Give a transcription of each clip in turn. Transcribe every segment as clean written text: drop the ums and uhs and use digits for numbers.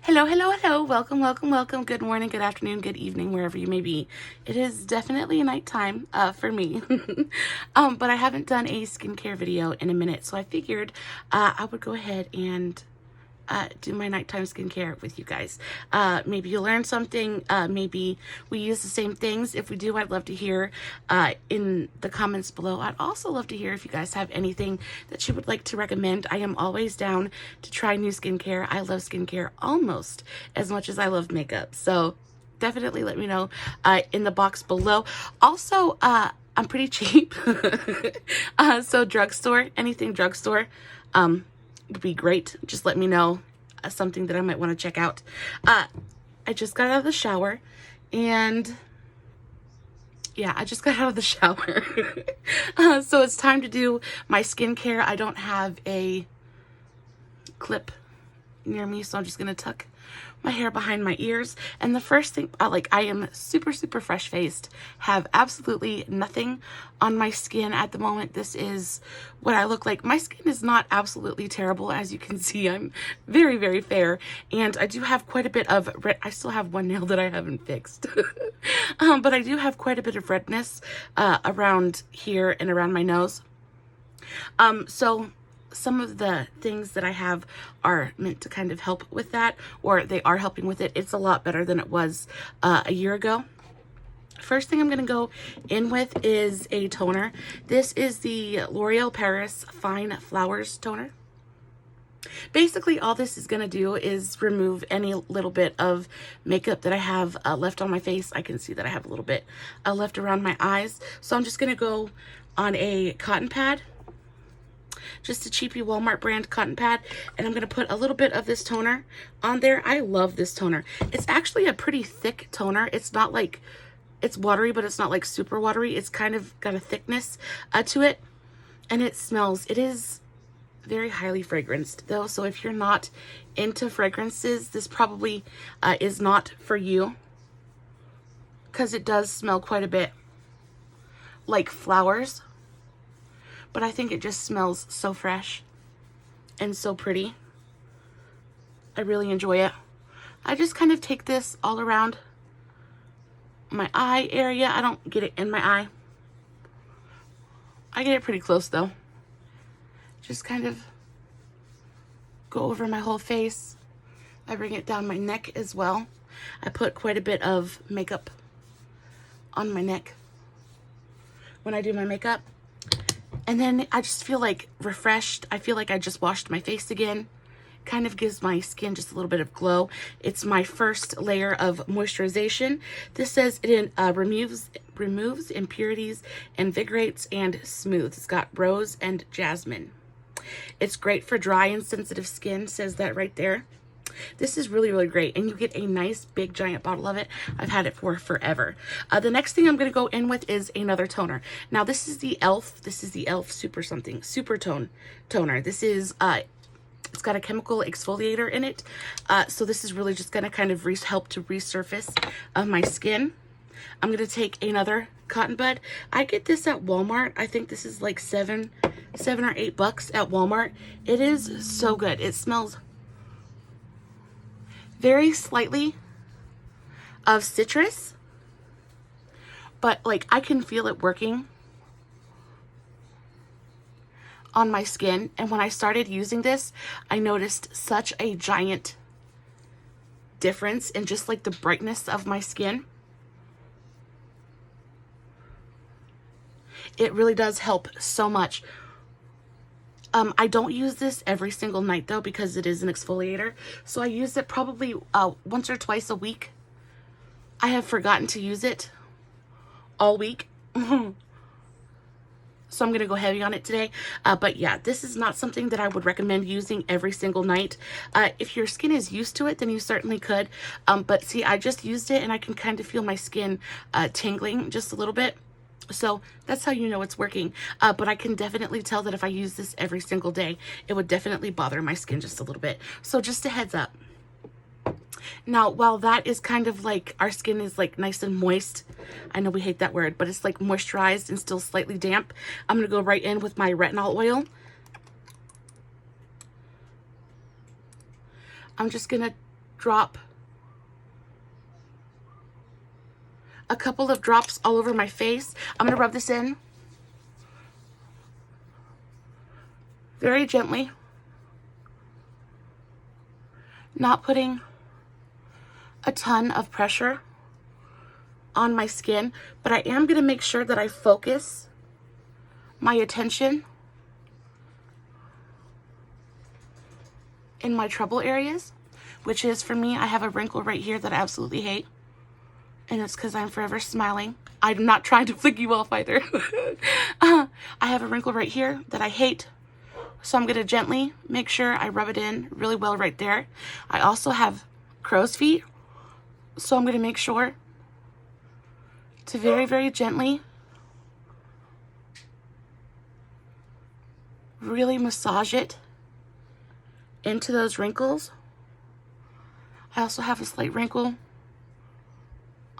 Hello, hello, hello. Welcome, welcome, welcome. Good morning, good afternoon, good evening, wherever you may be. It is definitely nighttime for me. But I haven't done a skincare video in a minute, so I figured I would go ahead and do my nighttime skincare with you guys. Maybe you learn something. Maybe we use the same things. If we do, I'd love to hear in the comments below. I'd also love to hear if you guys have anything that you would like to recommend. I am always down to try new skincare. I love skincare almost as much as I love makeup. So definitely let me know in the box below. Also, I'm pretty cheap. So drugstore, anything drugstore. Would be great. Just let me know something that I might want to check out. I just got out of the shower and yeah, I just got out of the shower. So it's time to do my skincare. I don't have a clip near me, so I'm just gonna tuck my hair behind my ears. And the first thing, I am super fresh faced, have absolutely nothing on my skin at the moment. This is what I look like. My skin is not absolutely terrible, as you can see. I'm very fair, and I do have quite a bit of red. I still have one nail that I haven't fixed. But I do have quite a bit of redness around here and around my nose. So some of the things that I have are meant to kind of help with that, or they are helping with it. It's a lot better than it was a year ago. First thing I'm going to go in with is a toner. This is the L'Oreal Paris Fine Flowers Toner. Basically, all this is going to do is remove any little bit of makeup that I have left on my face. I can see that I have a little bit left around my eyes. So I'm just going to go on a cotton pad. Just a cheapy Walmart brand cotton pad, and I'm going to put a little bit of this toner on there. I love this toner. It's actually a pretty thick toner. It's not like, it's watery, but it's not like super watery. It's kind of got a thickness to it, and it smells, it is very highly fragranced though, so if you're not into fragrances, this probably is not for you, because it does smell quite a bit like flowers. But I think it just smells so fresh and so pretty. I really enjoy it. I just kind of take this all around my eye area. I don't get it in my eye. I get it pretty close though. Just kind of go over my whole face. I bring it down my neck as well. I put quite a bit of makeup on my neck when I do my makeup. And then I just feel like refreshed. I feel like I just washed my face again. Kind of gives my skin just a little bit of glow. It's my first layer of moisturization. This says it removes impurities, invigorates, and smooths. It's got rose and jasmine. It's great for dry and sensitive skin, says that right there. This is really great, and you get a nice big giant bottle of it. I've had it for forever. The next thing I'm going to go in with is another toner. Now this is the e.l.f. Supertone Toner. This is it's got a chemical exfoliator in it, so this is really just going to kind of help to resurface my skin. I'm going to take another cotton bud. I get this at Walmart. I think this is like $7 or $8 at Walmart. It is so good. It smells very slightly of citrus, but like I can feel it working on my skin. And when I started using this, I noticed such a giant difference in just like the brightness of my skin. It really does help so much. I don't use this every single night though, because it is an exfoliator. So I use it probably once or twice a week. I have forgotten to use it all week. So I'm going to go heavy on it today. But yeah, this is not something that I would recommend using every single night. If your skin is used to it, then you certainly could. But see, I just used it and I can kind of feel my skin tingling just a little bit. So that's how you know it's working. But I can definitely tell that if I use this every single day, it would definitely bother my skin just a little bit. So just a heads up. Now, while that is kind of like, our skin is like nice and moist, I know we hate that word, but it's like moisturized and still slightly damp, I'm going to go right in with my retinol oil. I'm just going to drop a couple of drops all over my face. I'm going to rub this in very gently, not putting a ton of pressure on my skin, but I am going to make sure that I focus my attention in my trouble areas, which is, for me, I have a wrinkle right here that I absolutely hate, and it's because I'm forever smiling. I'm not trying to flick you off either. I have a wrinkle right here that I hate, so I'm going to gently make sure I rub it in really well right there. I also have crow's feet, so I'm going to make sure to very, very gently really massage it into those wrinkles. I also have a slight wrinkle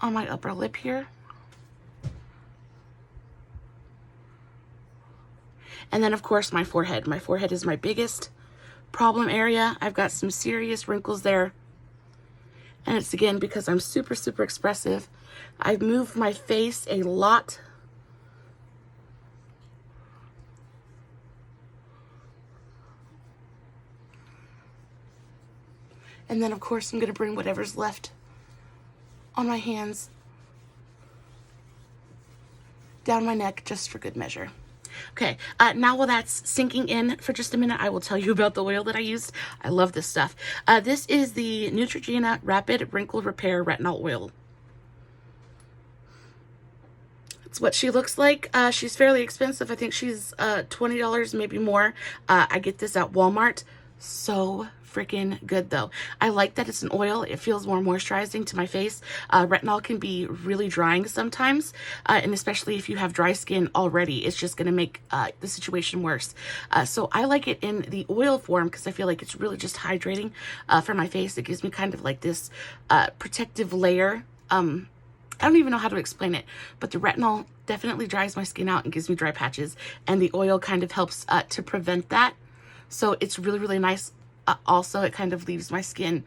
on my upper lip here. And then, of course, my forehead. My forehead is my biggest problem area. I've got some serious wrinkles there. And it's, again, because I'm super, super expressive. I've moved my face a lot. And then, of course, I'm going to bring whatever's left on my hands down my neck just for good measure. Okay, now while that's sinking in for just a minute, I will tell you about the oil that I used. I love this stuff. This is the Neutrogena Rapid Wrinkle Repair Retinol Oil. It's what she looks like. She's fairly expensive. I think she's $20, maybe more. I get this at Walmart. So freaking good though. I like that it's an oil. It feels more moisturizing to my face. Retinol can be really drying sometimes, and especially if you have dry skin already, it's just going to make the situation worse. So I like it in the oil form because I feel like it's really just hydrating for my face. It gives me kind of like this protective layer. I don't even know how to explain it, but the retinol definitely dries my skin out and gives me dry patches, and the oil kind of helps to prevent that. So it's really, really nice. Also, it kind of leaves my skin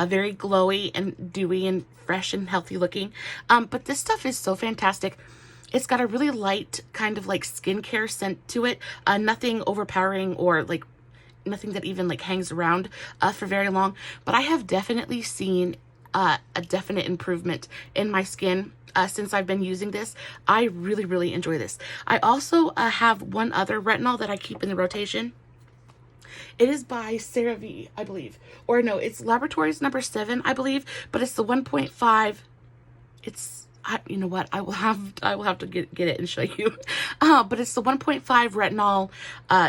very glowy and dewy and fresh and healthy looking. But this stuff is so fantastic. It's got a really light kind of like skincare scent to it. Nothing overpowering or like nothing that even like hangs around for very long. But I have definitely seen a definite improvement in my skin since I've been using this. I really, really enjoy this. I also have one other retinol that I keep in the rotation. It is by Serum, I believe. Or no, it's Laboratories number 7, I believe. But it's the 1.5. It's, you know what? I will have to get it and show you. But it's the 1.5 retinol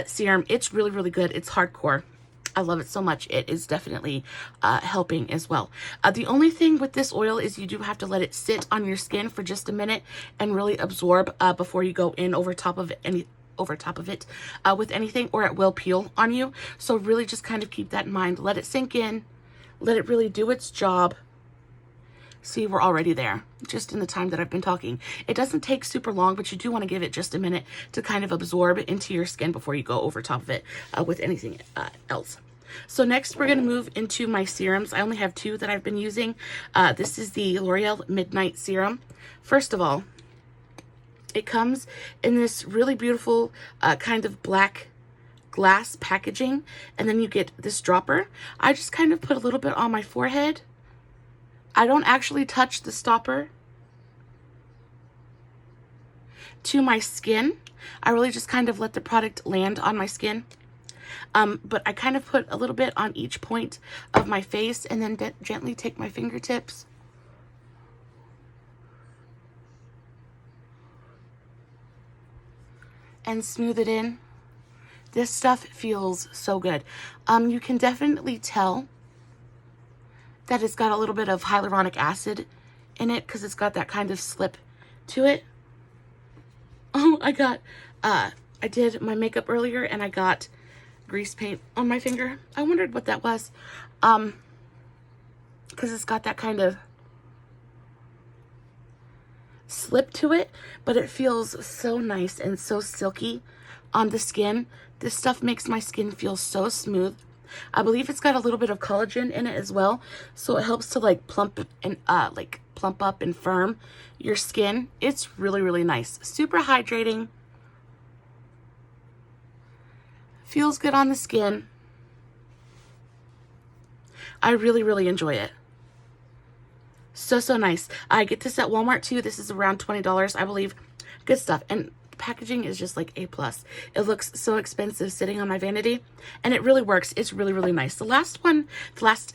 serum. It's really, really good. It's hardcore. I love it so much. It is definitely helping as well. The only thing with this oil is you do have to let it sit on your skin for just a minute and really absorb before you go in over top of it with anything, or it will peel on you. So really just kind of keep that in mind. Let it sink in. Let it really do its job. See, we're already there, just in the time that I've been talking. It doesn't take super long, but you do want to give it just a minute to kind of absorb into your skin before you go over top of it with anything else. So next we're going to move into my serums. I only have 2 that I've been using. This is the L'Oreal Midnight Serum. First of all, it comes in this really beautiful kind of black glass packaging, and then you get this dropper. I just kind of put a little bit on my forehead. I don't actually touch the stopper to my skin. I really just kind of let the product land on my skin. But I kind of put a little bit on each point of my face, and then gently take my fingertips and smooth it in. This stuff feels so good. You can definitely tell that it's got a little bit of hyaluronic acid in it because it's got that kind of slip to it. Oh, I did my makeup earlier and I got grease paint on my finger. I wondered what that was. Because it's got that kind of slip to it, but it feels so nice and so silky on the skin. This stuff makes my skin feel so smooth. I believe it's got a little bit of collagen in it as well, so it helps to like plump up and firm your skin. It's really, really nice. Super hydrating. Feels good on the skin. I really, really enjoy it. So, so nice. I get this at Walmart too. This is around $20, I believe. Good stuff. And packaging is just like A+. It looks so expensive sitting on my vanity, and it really works. It's really, really nice. The last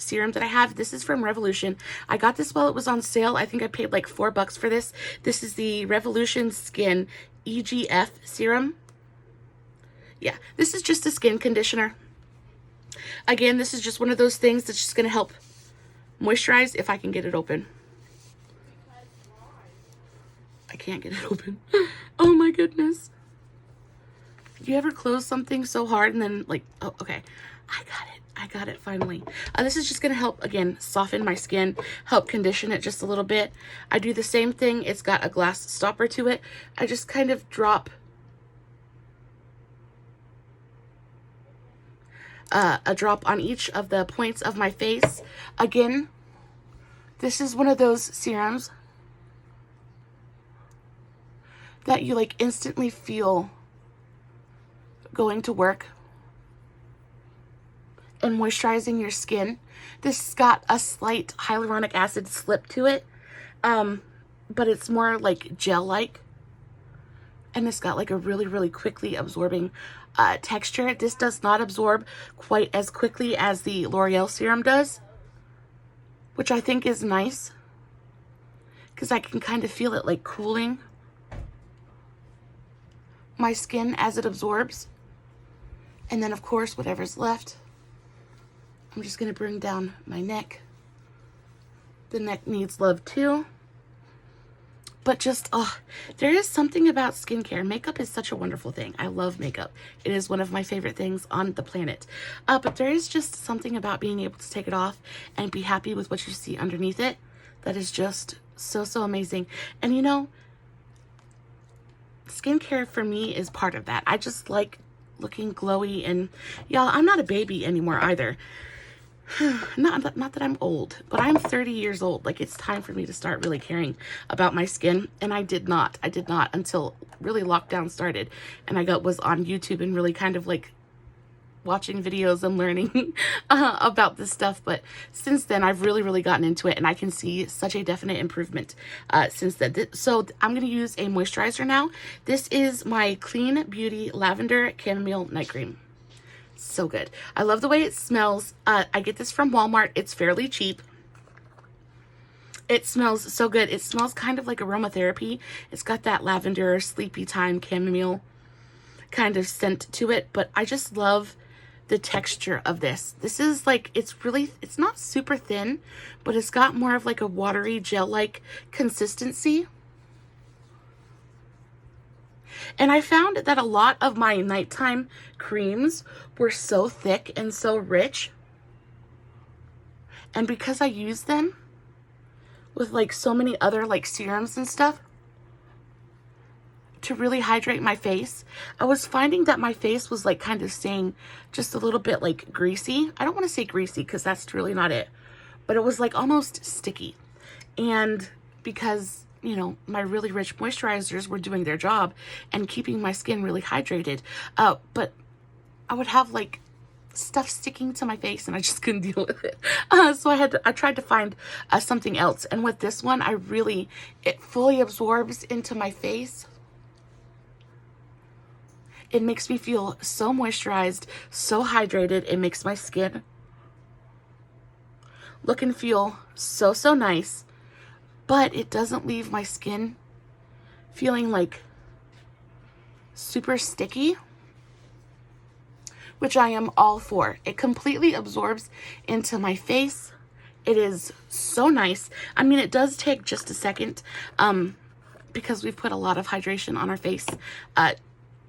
serum that I have, this is from Revolution. I got this while it was on sale. I think I paid like $4 for this. This is the Revolution Skin EGF serum. Yeah, this is just a skin conditioner. Again, this is just one of those things that's just going to help moisturize. If I can get it open. I can't get it open. Oh my goodness. Do you ever close something so hard and then like, oh, okay. I got it finally. This is just going to help, again, soften my skin, help condition it just a little bit. I do the same thing. It's got a glass stopper to it. I just kind of drop a drop on each of the points of my face. Again, this is one of those serums that you like instantly feel going to work and moisturizing your skin. This has got a slight hyaluronic acid slip to it, but it's more like gel-like, and it's got like a really, really quickly absorbing texture. This does not absorb quite as quickly as the L'Oreal serum does, which I think is nice because I can kind of feel it like cooling my skin as it absorbs. And then of course, whatever's left, I'm just going to bring down my neck. The neck needs love too. But just, there is something about skincare. Makeup is such a wonderful thing. I love makeup. It is one of my favorite things on the planet. But there is just something about being able to take it off and be happy with what you see underneath it that is just so, so amazing. And you know, skincare for me is part of that. I just like looking glowy, and y'all, I'm not a baby anymore either. Not that I'm old, but I'm 30 years old. Like, it's time for me to start really caring about my skin, and I did not until really lockdown started, and I was on YouTube and really kind of like watching videos and learning about this stuff. But since then, I've really, really gotten into it, and I can see such a definite improvement since then. So I'm going to use a moisturizer now. This is my Cleen Beauty Lavender Chamomile Night Cream. So good. I love the way it smells. I get this from Walmart. It's fairly cheap. It smells so good. It smells kind of like aromatherapy. It's got that lavender, sleepy time, chamomile kind of scent to it, but I just love the texture of this. This is like, it's not super thin, but it's got more of like a watery gel-like consistency. And I found that a lot of my nighttime creams were so thick and so rich. And because I use them with like so many other like serums and stuff to really hydrate my face, I was finding that my face was like kind of staying just a little bit like greasy. I don't want to say greasy because that's really not it, but it was like almost sticky. And because, you know, my really rich moisturizers were doing their job and keeping my skin really hydrated, but I would have like stuff sticking to my face and I just couldn't deal with it. So I tried to find something else. And with this one, it fully absorbs into my face. It makes me feel so moisturized, so hydrated. It makes my skin look and feel so, so nice. But it doesn't leave my skin feeling like super sticky, which I am all for. It completely absorbs into my face. It is so nice. I mean, it does take just a second because we've put a lot of hydration on our face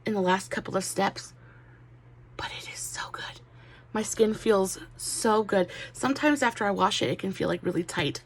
in the last couple of steps, but it is so good. My skin feels so good. Sometimes after I wash it, it can feel like really tight.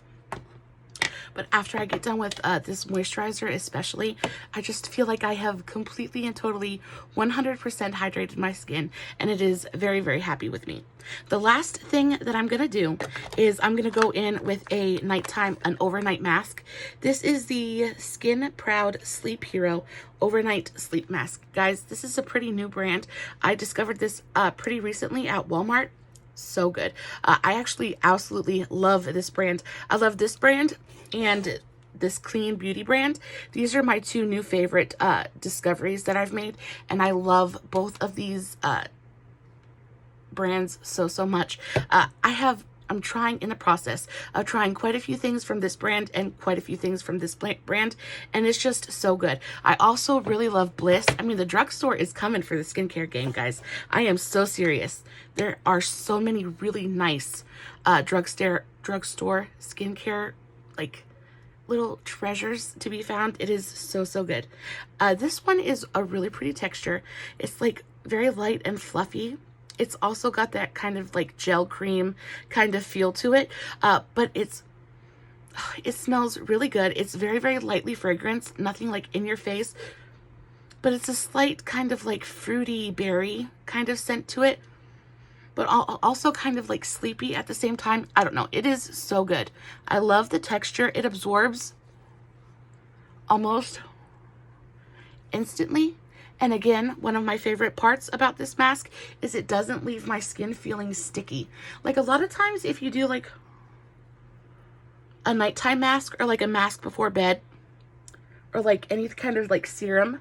but after I get done with this moisturizer especially, I just feel like I have completely and totally 100% hydrated my skin, and it is very, very happy with me. The last thing that I'm gonna do is I'm gonna go in with an overnight mask. This is the Skin Proud Sleep Hero Overnight Sleep Mask. Guys, this is a pretty new brand. I discovered this pretty recently at Walmart. So good. I actually absolutely love this brand. I love this brand and this Cleen Beauty brand. These are my two new favorite discoveries that I've made, and I love both of these brands so much. I'm trying in the process of trying quite a few things from this brand and quite a few things from this brand, and it's just so good. I also really love Bliss. I mean, the drugstore is coming for the skincare game, guys. I am so serious. There are so many really nice drugstore skincare, like, little treasures to be found. It is so good. This one is a really pretty texture. It's like very light and fluffy. It's also got that kind of like gel cream kind of feel to it, but it smells really good. It's very, very lightly fragrance, nothing like in your face, but it's a slight kind of like fruity berry kind of scent to it, but also kind of like sleepy at the same time. I don't know. It is so good. I love the texture. It absorbs almost instantly. And again, one of my favorite parts about this mask is it doesn't leave my skin feeling sticky. Like a lot of times if you do like a nighttime mask or like a mask before bed or like any kind of like serum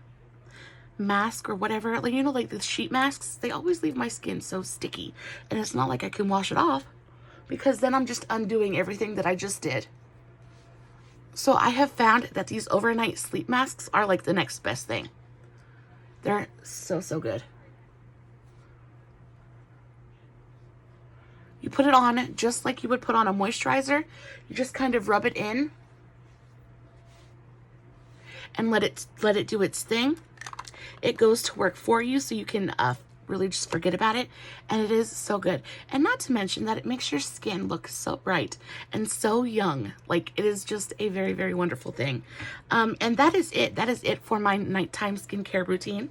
mask or whatever, like, you know, like the sheet masks, they always leave my skin so sticky. And it's not like I can wash it off, because then I'm just undoing everything that I just did. So I have found that these overnight sleep masks are like the next best thing. They're so good. You put it on just like you would put on a moisturizer. You just kind of rub it in and let it do its thing. It goes to work for you, so you can really just forget about it, and it is so good. And not to mention that it makes your skin look so bright and so young. Like, it is just a very, very wonderful thing. And that is it. That is it for my nighttime skincare routine.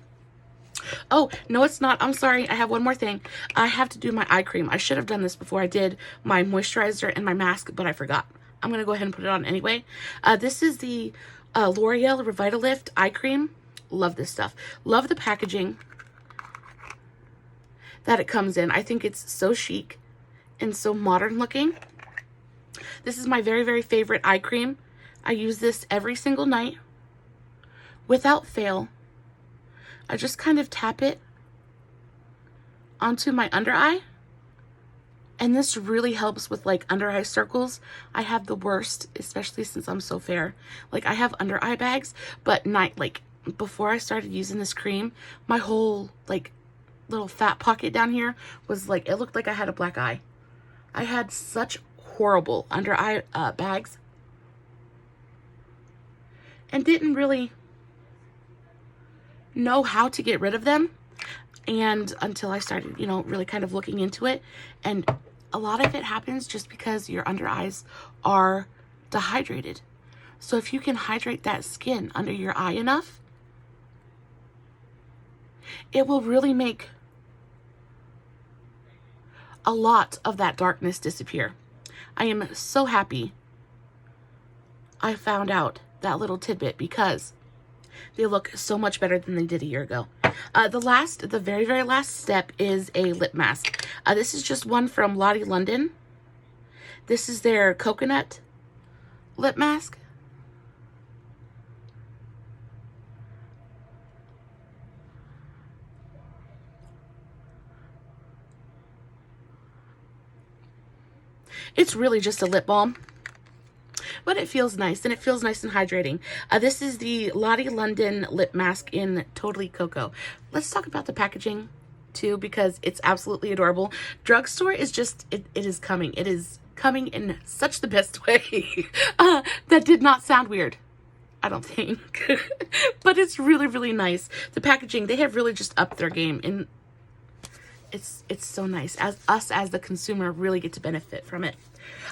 Oh, no, it's not. I'm sorry. I have one more thing. I have to do my eye cream. I should have done this before I did my moisturizer and my mask, but I forgot. I'm going to go ahead and put it on anyway. This is the L'Oreal Revitalift eye cream. Love this stuff. Love the packaging that it comes in. I think it's so chic and so modern looking. This is my very, very favorite eye cream. I use this every single night without fail. I just kind of tap it onto my under eye, and this really helps with like under eye circles. I have the worst, especially since I'm so fair. Like, I have under eye bags, but before I started using this cream, my whole like little fat pocket down here was like, it looked like I had a black eye. I had such horrible under eye bags and didn't really know how to get rid of them, and until I started, you know, really kind of looking into it. And a lot of it happens just because your under eyes are dehydrated. So if you can hydrate that skin under your eye enough, it will really make a lot of that darkness disappear. I am so happy I found out that little tidbit, because they look so much better than they did a year ago. The very, very last step is a lip mask. This is just one from Lottie London. This is their coconut lip mask. It's really just a lip balm, but it feels nice, and it feels nice and hydrating. This is the Lottie London lip mask in Totally Cocoa. Let's talk about the packaging too, because it's absolutely adorable. Drugstore is just, it is coming. It is coming in such the best way. That did not sound weird, I don't think. But it's really, really nice. The packaging, they have really just upped their game, and it's so nice. As the consumer really get to benefit from it.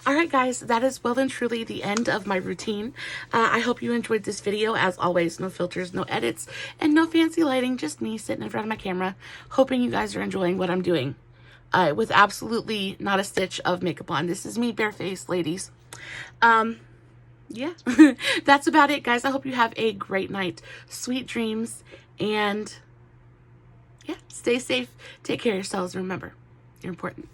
All right, guys, that is well and truly the end of my routine. I hope you enjoyed this video. As always, no filters, no edits, and no fancy lighting, just me sitting in front of my camera, hoping you guys are enjoying what I'm doing. With absolutely not a stitch of makeup on. This is me barefaced, ladies. Yeah, that's about it, guys. I hope you have a great night, sweet dreams, and yeah, stay safe, take care of yourselves, remember, you're important.